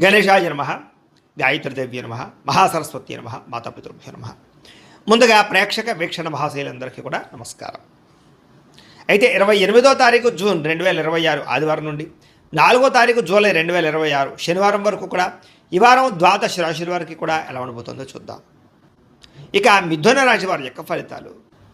గణేశాయ నమః, గాయత్రీదేవ్య నమః, మహాసరస్వతి నమః, మాతాపితృభ్యో నమః. ముందుగా ప్రేక్షక వీక్షణ మహాశైలందరికీ కూడా నమస్కారం. అయితే 28వ తారీఖు జూన్ 2026 ఆదివారం నుండి 4వ తారీఖు జూలై 2026 శనివారం వరకు కూడా ఈ వారం ద్వాదశ రాశుల వారికి కూడా ఎలా ఉండబోతుందో చూద్దాం. ఇక మిథున రాశి వారి యొక్క ఫలితాలు.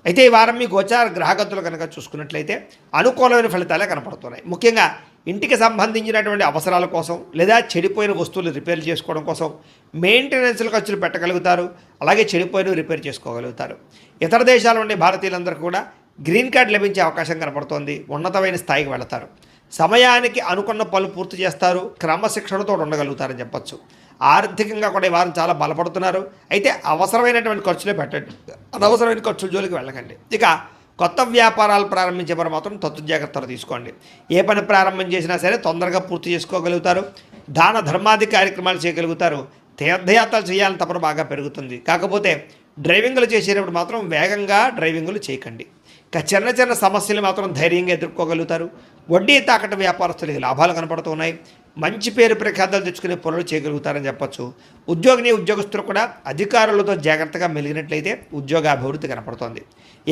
అయితే ఈ వారం మీ గోచార గ్రహగతులు కనుక చూసుకున్నట్లయితే అనుకూలమైన ఫలితాలే కనపడుతున్నాయి. ముఖ్యంగా ఇంటికి సంబంధించినటువంటి అవసరాల కోసం లేదా చెడిపోయిన వస్తువులు రిపేర్ చేసుకోవడం కోసం మెయింటెనెన్స్ల ఖర్చులు పెట్టగలుగుతారు. అలాగే చెడిపోయిన రిపేర్ చేసుకోగలుగుతారు. ఇతర దేశాల నుండి భారతీయులందరికీ కూడా గ్రీన్ కార్డ్ లభించే అవకాశం కనపడుతోంది. ఉన్నతమైన స్థాయికి వెళతారు. సమయానికి అనుకున్న పనులు పూర్తి చేస్తారు. క్రమశిక్షణతో ఉండగలుగుతారని చెప్పచ్చు. ఆర్థికంగా కూడా ఈ వారం చాలా బలపడుతున్నారు. అయితే అవసరమైనటువంటి ఖర్చులే పెట్టండి, అనవసరమైన ఖర్చుల జోలికి వెళ్ళకండి. ఇక కొత్త వ్యాపారాలు ప్రారంభించే వారు మాత్రం తత్తు జాగ్రత్తలు తీసుకోండి. ఏ పని ప్రారంభం చేసినా సరే తొందరగా పూర్తి చేసుకోగలుగుతారు. దాన ధర్మాది కార్యక్రమాలు చేయగలుగుతారు. తీర్థయాత్రలు చేయాలని తపన బాగా పెరుగుతుంది. కాకపోతే డ్రైవింగ్లు చేసేటప్పుడు మాత్రం వేగంగా డ్రైవింగ్లు చేయకండి. ఇక చిన్న చిన్న సమస్యలు మాత్రం ధైర్యంగా ఎదుర్కోగలుగుతారు. వడ్డీ తాకట వ్యాపారస్తులకి లాభాలు కనపడుతున్నాయి. మంచి పేరు ప్రఖ్యాతలు తెచ్చుకునే పనులు చేయగలుగుతారని చెప్పచ్చు. ఉద్యోగస్తులు కూడా అధికారులతో జాగ్రత్తగా మెలిగినట్లయితే ఉద్యోగాభివృద్ధి కనపడుతోంది.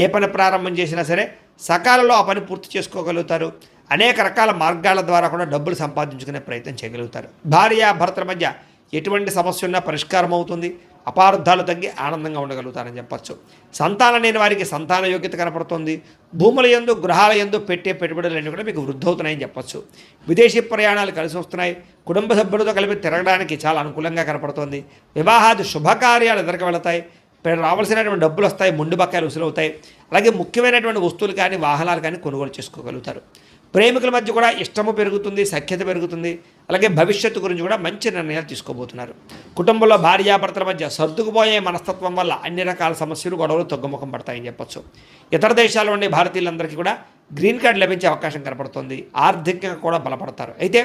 ఏ పని ప్రారంభం చేసినా సరే సకాలంలో ఆ పని పూర్తి చేసుకోగలుగుతారు. అనేక రకాల మార్గాల ద్వారా కూడా డబ్బులు సంపాదించుకునే ప్రయత్నం చేయగలుగుతారు. భార్యాభర్తల మధ్య ఎటువంటి సమస్య ఉన్నా పరిష్కారం అవుతుంది. అపార్థాలు తగ్గి ఆనందంగా ఉండగలుగుతారని చెప్పచ్చు. సంతానం లేని వారికి సంతాన యోగ్యత కనపడుతుంది. భూముల యందు గృహాల యందు పెట్టే పెట్టుబడులన్నీ కూడా మీకు వృద్ధి అవుతున్నాయని చెప్పచ్చు. విదేశీ ప్రయాణాలు కలిసి వస్తున్నాయి. కుటుంబ సభ్యులతో కలిపి తిరగడానికి చాలా అనుకూలంగా కనపడుతోంది. వివాహాది శుభకార్యాలు ఎదురుకు వెళతాయి. రావాల్సినటువంటి డబ్బులు వస్తాయి. ముందు బకాయిలు వసూలవుతాయి. అలాగే ముఖ్యమైనటువంటి వస్తువులు కానీ వాహనాలు కానీ కొనుగోలు చేసుకోగలుగుతారు. ప్రేమికుల మధ్య కూడా ఇష్టము పెరుగుతుంది, సఖ్యత పెరుగుతుంది. అలాగే భవిష్యత్తు గురించి కూడా మంచి నిర్ణయాలు తీసుకోబోతున్నారు. కుటుంబంలో భార్యాభర్తల మధ్య సర్దుకుపోయే మనస్తత్వం వల్ల అన్ని రకాల సమస్యలు గొడవలు తగ్గుముఖం పడతాయని చెప్పచ్చు. ఇతర దేశాల్లో ఉండే భారతీయులందరికీ కూడా గ్రీన్ కార్డు లభించే అవకాశం కనపడుతుంది. ఆర్థికంగా కూడా బలపడతారు. అయితే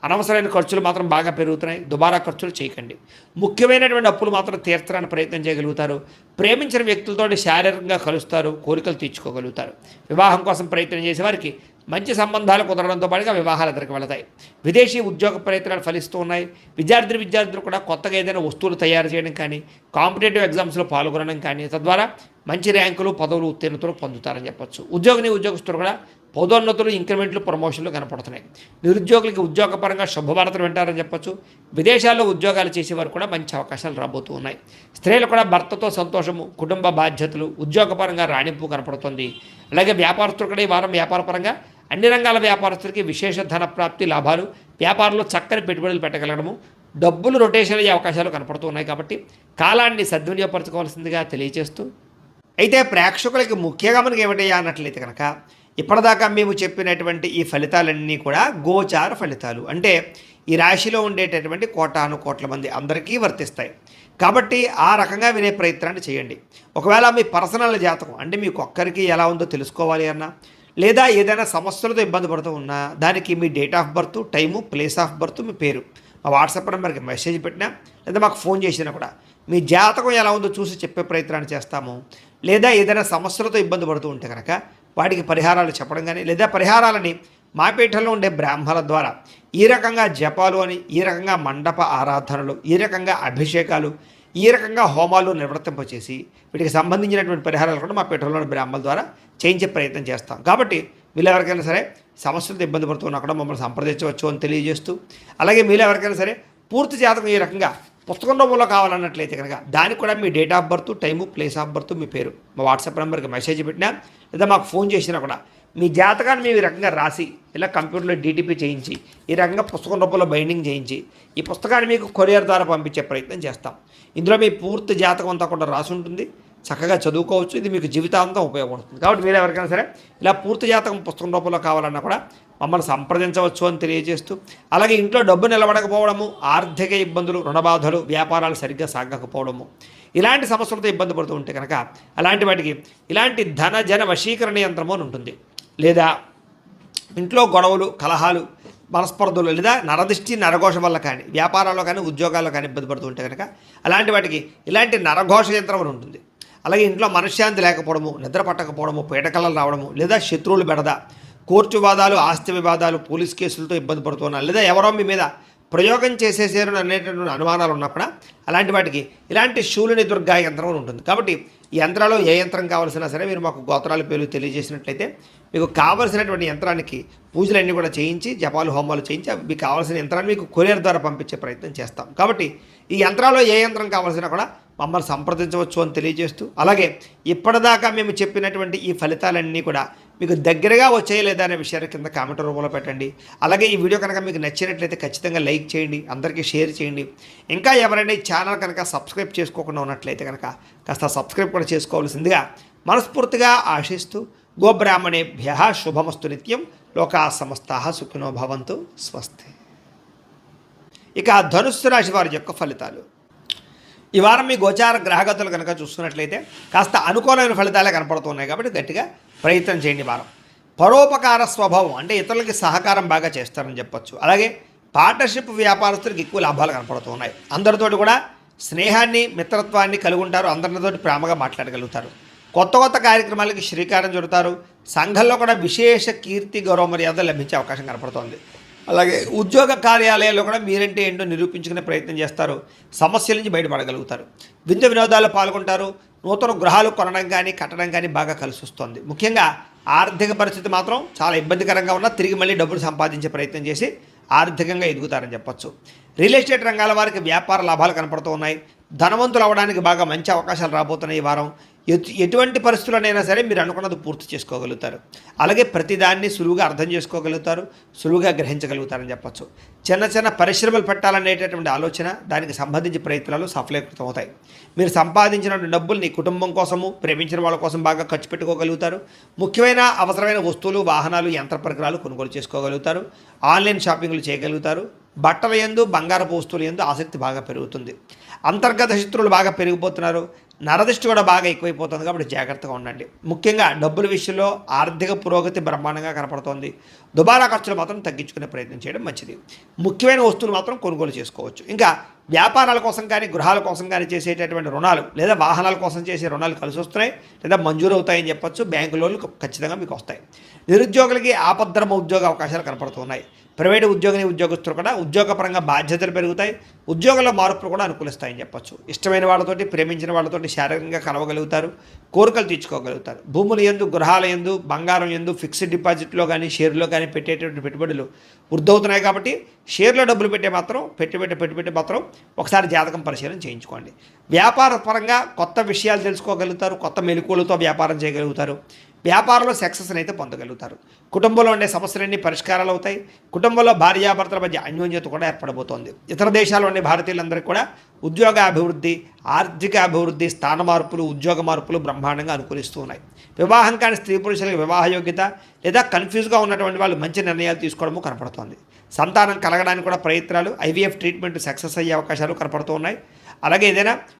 అనవసరమైన ఖర్చులు మాత్రం బాగా పెరుగుతున్నాయి. దుబారా ఖర్చులు చేయకండి. ముఖ్యమైనటువంటి అప్పులు మాత్రం తీర్చడానికి ప్రయత్నం చేయగలుగుతారు. ప్రేమించిన వ్యక్తులతో శారీరకంగా కలుస్తారు. కోరికలు తీర్చుకోగలుగుతారు. వివాహం కోసం ప్రయత్నం చేసే వారికి మంచి సంబంధాలు కుదరడంతో పాటుగా వివాహాలు ఎదురుకు వెళతాయి. విదేశీ ఉద్యోగ ప్రయత్నాలు ఫలిస్తూ ఉన్నాయి. విద్యార్థులు కూడా కొత్తగా ఏదైనా వస్తువులు తయారు చేయడం కానీ కాంపిటేటివ్ ఎగ్జామ్స్లో పాల్గొనడం కానీ తద్వారా మంచి ర్యాంకులు పదవులు ఉత్తీర్ణతలు పొందుతారని చెప్పచ్చు. ఉద్యోగస్తులు కూడా పదోన్నతులు ఇంక్రిమెంట్లు ప్రమోషన్లు కనపడుతున్నాయి. నిరుద్యోగులకి ఉద్యోగపరంగా శుభవార్తలు వింటారని చెప్పచ్చు. విదేశాల్లో ఉద్యోగాలు చేసేవారు కూడా మంచి అవకాశాలు రాబోతూ ఉన్నాయి. స్త్రీలు కూడా భర్తతో సంతోషము, కుటుంబ బాధ్యతలు, ఉద్యోగపరంగా రాణింపు కనపడుతుంది. అలాగే వ్యాపారస్తులు కూడా ఈ వారం వ్యాపారపరంగా అన్ని రంగాల వ్యాపారస్తులకి విశేష ధన ప్రాప్తి, లాభాలు, వ్యాపారంలో చక్కని పెట్టుబడులు పెట్టగలగడము, డబ్బులు రొటేషన్ అయ్యే అవకాశాలు కనపడుతూ ఉన్నాయి. కాబట్టి కాలాన్ని సద్వినియోగపరచుకోవాల్సిందిగా తెలియజేస్తూ, అయితే ప్రేక్షకులకి ముఖ్యంగా మనకి ఏమిటయ్యా అన్నట్లయితే కనుక ఇప్పటిదాకా మేము చెప్పినటువంటి ఈ ఫలితాలన్నీ కూడా గోచార ఫలితాలు. అంటే ఈ రాశిలో ఉండేటటువంటి కోటాను కోట్ల మంది అందరికీ వర్తిస్తాయి. కాబట్టి ఆ రకంగా వినే ప్రయత్నాన్ని చేయండి. ఒకవేళ మీ పర్సనల్ జాతకం అంటే మీకు ఒక్కరికి ఎలా ఉందో తెలుసుకోవాలి అన్నా, లేదా ఏదైనా సమస్యలతో ఇబ్బంది పడుతూ ఉన్నా దానికి మీ date of birth, time, place of birth, మీ పేరు మా వాట్సాప్ నెంబర్కి మెసేజ్ పెట్టినా లేదా మాకు ఫోన్ చేసినా కూడా మీ జాతకం ఎలా ఉందో చూసి చెప్పే ప్రయత్నాన్ని చేస్తాము. లేదా ఏదైనా సమస్యలతో ఇబ్బంది పడుతూ ఉంటే కనుక వాటికి పరిహారాలు చెప్పడం కానీ లేదా పరిహారాలని మా పీఠంలో ఉండే బ్రాహ్మణుల ద్వారా ఈ రకంగా జపాలు అని, ఈ రకంగా మండప ఆరాధనలు, ఈ రకంగా అభిషేకాలు, ఈ రకంగా హోమాలు నిర్వర్తింపచేసి వీటికి సంబంధించినటువంటి పరిహారాలు కూడా మా పీఠంలోని బ్రాహ్మణుల ద్వారా చేయించే ప్రయత్నం చేస్తాం. కాబట్టి వీళ్ళు ఎవరికైనా సరే సమస్యలతో ఇబ్బంది పడుతున్నా కూడా మమ్మల్ని సంప్రదించవచ్చు అని తెలియజేస్తూ, అలాగే మీరు ఎవరికైనా సరే పూర్తి జాతకం ఈ రకంగా పుస్తకం రూపంలో కావాలన్నట్లయితే కనుక దానికి కూడా మీ date of birth, time, place of birth, మీ పేరు మా వాట్సాప్ నెంబర్కి మెసేజ్ పెట్టినా లేదా మాకు ఫోన్ చేసినా కూడా మీ జాతకాన్ని మేము ఈ రకంగా రాసి ఇలా కంప్యూటర్లో డీటీపీ చేయించి ఈ రకంగా పుస్తకం రూపంలో బైండింగ్ చేయించి ఈ పుస్తకాన్ని మీకు కొరియర్ ద్వారా పంపించే ప్రయత్నం చేస్తాం. ఇందులో మీ పూర్తి జాతకం అంతా కూడా రాసి ఉంటుంది. చక్కగా చదువుకోవచ్చు. ఇది మీకు జీవితాంతం ఉపయోగపడుతుంది. కాబట్టి మీరు ఎవరికైనా సరే ఇలా పూర్తి జాతకం పుస్తకం రూపంలో కావాలన్నా కూడా మమ్మల్ని సంప్రదించవచ్చు అని తెలియజేస్తూ, అలాగే ఇంట్లో డబ్బు నిలబడకపోవడము, ఆర్థిక ఇబ్బందులు, రుణబాధలు, వ్యాపారాలు సరిగ్గా సాగకపోవడము, ఇలాంటి సమస్యలతో ఇబ్బంది పడుతూ ఉంటే కనుక అలాంటి వాటికి ఇలాంటి ధన జన వశీకరణ యంత్రము అని ఉంటుంది. లేదా ఇంట్లో గొడవలు, కలహాలు, మనస్పర్ధలు లేదా నరదిష్టి, నరఘోష వల్ల కానీ వ్యాపారాల్లో కానీ ఉద్యోగాల్లో కానీ ఇబ్బంది పడుతూ ఉంటే కనుక అలాంటి వాటికి ఇలాంటి నరఘోష యంత్రం అని ఉంటుంది. అలాగే ఇంట్లో మనశ్శాంతి లేకపోవడము, నిద్ర పట్టకపోవడము, పీడకలలు రావడము, లేదా శత్రువులు బెడద, కోర్టు వివాదాలు, ఆస్తి వివాదాలు, పోలీస్ కేసులతో ఇబ్బంది పడుతున్నారు, లేదా ఎవరో మీ మీద ప్రయోగం చేసేసారు అనేటటువంటి అనుమానాలు ఉన్నప్పుడు అలాంటి వాటికి ఇలాంటి శూలిని దుర్గా యంత్రం ఉంటుంది. కాబట్టి ఈ యంత్రాలు ఏ యంత్రం కావాల్సినా సరే మీరు మాకు గోత్రాల పేర్లు తెలియజేసినట్లయితే మీకు కావలసినటువంటి యంత్రానికి పూజలన్నీ కూడా చేయించి జపాలు హోమాలు చేయించి మీకు కావాల్సిన యంత్రాన్ని మీకు కొరియర్ ద్వారా పంపించే ప్రయత్నం చేస్తాం. కాబట్టి ఈ యంత్రాల్లో ఏ యంత్రం కావాల్సినా కూడా మమ్మల్ని సంప్రదించవచ్చు అని తెలియజేస్తూ, అలాగే ఇప్పటిదాకా మేము చెప్పినటువంటి ఈ ఫలితాలన్నీ కూడా మీకు దగ్గరగా వచ్చాయి లేదా అనే విషయాన్ని కింద కామెంట్ రూపంలో పెట్టండి. అలాగే ఈ వీడియో కనుక మీకు నచ్చినట్లయితే ఖచ్చితంగా లైక్ చేయండి, అందరికీ షేర్ చేయండి. ఇంకా ఎవరైనా ఈ ఛానల్ కనుక సబ్స్క్రైబ్ చేసుకోకుండా ఉన్నట్లయితే కనుక కాస్త సబ్స్క్రైబ్ కూడా చేసుకోవాల్సిందిగా మనస్ఫూర్తిగా ఆశిస్తూ, గోబ్రాహ్మణేభ్య శుభమస్తు నిత్యం, లోకా సమస్తాః సుఖినో భవంతు, స్వస్తి. ఇక ధనుస్సు రాశి వారి యొక్క ఫలితాలు. ఈ వారం మీ గోచార గ్రహగతులు కనుక చూస్తున్నట్లయితే కాస్త అనుకూలమైన ఫలితాలే కనపడుతున్నాయి. కాబట్టి గట్టిగా ప్రయత్నం చేయండి. వారం పరోపకార స్వభావం, అంటే ఇతరులకి సహకారం బాగా చేస్తారని చెప్పొచ్చు. అలాగే పార్ట్నర్షిప్ వ్యాపారస్తులకు ఎక్కువ లాభాలు కనపడుతున్నాయి. అందరితోటి కూడా స్నేహాన్ని మిత్రత్వాన్ని కలిగి ఉంటారు. అందరితోటి ప్రేమగా మాట్లాడగలుగుతారు. కొత్త కొత్త కార్యక్రమాలకి శ్రీకారం చుడతారు. సంఘంలో కూడా విశేష కీర్తి గౌరవ మర్యాద లభించే అవకాశం కనపడుతోంది. అలాగే ఉద్యోగ కార్యాలయాల్లో కూడా మీరంటే ఏంటో నిరూపించుకునే ప్రయత్నం చేస్తారు. సమస్యల నుంచి బయటపడగలుగుతారు. విందు వినోదాల్లో పాల్గొంటారు. నూతన గృహాలు కొనడం కానీ కట్టడం కానీ బాగా కలిసి వస్తుంది. ముఖ్యంగా ఆర్థిక పరిస్థితి మాత్రం చాలా ఇబ్బందికరంగా ఉన్నా తిరిగి మళ్ళీ డబ్బులు సంపాదించే ప్రయత్నం చేసి ఆర్థికంగా ఎదుగుతారని చెప్పొచ్చు. రియల్ ఎస్టేట్ రంగాల వారికి వ్యాపార లాభాలు కనపడుతూ ఉన్నాయి. ధనవంతులు అవ్వడానికి బాగా మంచి అవకాశాలు రాబోతున్నాయి. ఈ వారం ఎటువంటి పరిస్థితుల్లోనైనా సరే మీరు అనుకున్నది పూర్తి చేసుకోగలుగుతారు. అలాగే ప్రతిదాన్ని సులువుగా అర్థం చేసుకోగలుగుతారు, సులువుగా గ్రహించగలుగుతారని చెప్పచ్చు. చిన్న చిన్న పరిశ్రమలు పెట్టాలనేటటువంటి ఆలోచన, దానికి సంబంధించి ప్రయత్నాలు సఫలీకృతం అవుతాయి. మీరు సంపాదించిన డబ్బుల్ని కుటుంబం కోసము, ప్రేమించిన వాళ్ళ కోసం బాగా ఖర్చు పెట్టుకోగలుగుతారు. ముఖ్యమైన అవసరమైన వస్తువులు, వాహనాలు, యంత్ర పరికరాలు కొనుగోలు చేసుకోగలుగుతారు. ఆన్లైన్ షాపింగ్లు చేయగలుగుతారు. బట్టల యందు, బంగారపు వస్తువుల యందు ఆసక్తి బాగా పెరుగుతుంది. అంతర్గత శత్రువులు బాగా పెరిగిపోతున్నారు. నరదిష్టి కూడా బాగా ఎక్కువైపోతుంది. కాబట్టి జాగ్రత్తగా ఉండండి. ముఖ్యంగా డబ్బుల విషయంలో ఆర్థిక పురోగతి బ్రహ్మాండంగా కనపడుతోంది. దుబారా ఖర్చులు మాత్రం తగ్గించుకునే ప్రయత్నం చేయడం మంచిది. ముఖ్యమైన వస్తువులు మాత్రం కొనుగోలు చేసుకోవచ్చు. ఇంకా వ్యాపారాల కోసం కానీ గృహాల కోసం కానీ చేసేటటువంటి రుణాలు లేదా వాహనాల కోసం చేసే రుణాలు కలిసి వస్తున్నాయి లేదా మంజూరు అవుతాయని చెప్పొచ్చు. బ్యాంకు లోన్లు ఖచ్చితంగా మీకు వస్తాయి. నిరుద్యోగులకి ఆపద్ధర్మ ఉద్యోగ అవకాశాలు కనపడుతున్నాయి. ప్రైవేటు ఉద్యోగస్తులు కూడా ఉద్యోగపరంగా బాధ్యతలు పెరుగుతాయి. ఉద్యోగంలో మార్పులు కూడా అనుకూలిస్తాయని చెప్పొచ్చు. ఇష్టమైన వాళ్ళతోటి, ప్రేమించిన వాళ్ళతోటి శారీరకంగా కలవగలుగుతారు. కోరికలు తీర్చుకోగలుగుతారు. భూముల యందు, గృహాల యందు, బంగారం యందు, ఫిక్స్డ్ డిపాజిట్లో కానీ షేర్లో కానీ పెట్టేటువంటి పెట్టుబడులు వృద్ధవుతున్నాయి. కాబట్టి షేర్లో డబ్బులు పెట్టే మాత్రం ఒకసారి జాతకం పరిశీలన చేయించుకోండి. వ్యాపార పరంగా కొత్త విషయాలు తెలుసుకోగలుగుతారు. కొత్త మెలకువలతో వ్యాపారం చేయగలుగుతారు. వ్యాపారంలో సక్సెస్ని అయితే పొందగలుగుతారు. కుటుంబంలో ఉండే సమస్యలన్నీ పరిష్కారాలు అవుతాయి. కుటుంబంలో భార్యాభర్తల మధ్య అన్యోన్యత కూడా ఏర్పడబోతోంది. ఇతర దేశాల్లో ఉండే భారతీయులందరికీ కూడా ఉద్యోగ అభివృద్ధి, ఆర్థిక అభివృద్ధి, స్థాన మార్పులు, ఉద్యోగ మార్పులు బ్రహ్మాండంగా అనుకూలిస్తూ ఉన్నాయి. వివాహం కాని స్త్రీ పురుషులకు వివాహ యోగ్యత లేదా కన్ఫ్యూజ్గా ఉన్నటువంటి వాళ్ళు మంచి నిర్ణయాలు తీసుకోవడము కనపడుతోంది. సంతానం కలగడానికి కూడా ప్రయత్నాలు, IVF ట్రీట్మెంట్ సక్సెస్ అయ్యే అవకాశాలు కనపడుతూ ఉన్నాయి. అలాగే ఏదైనా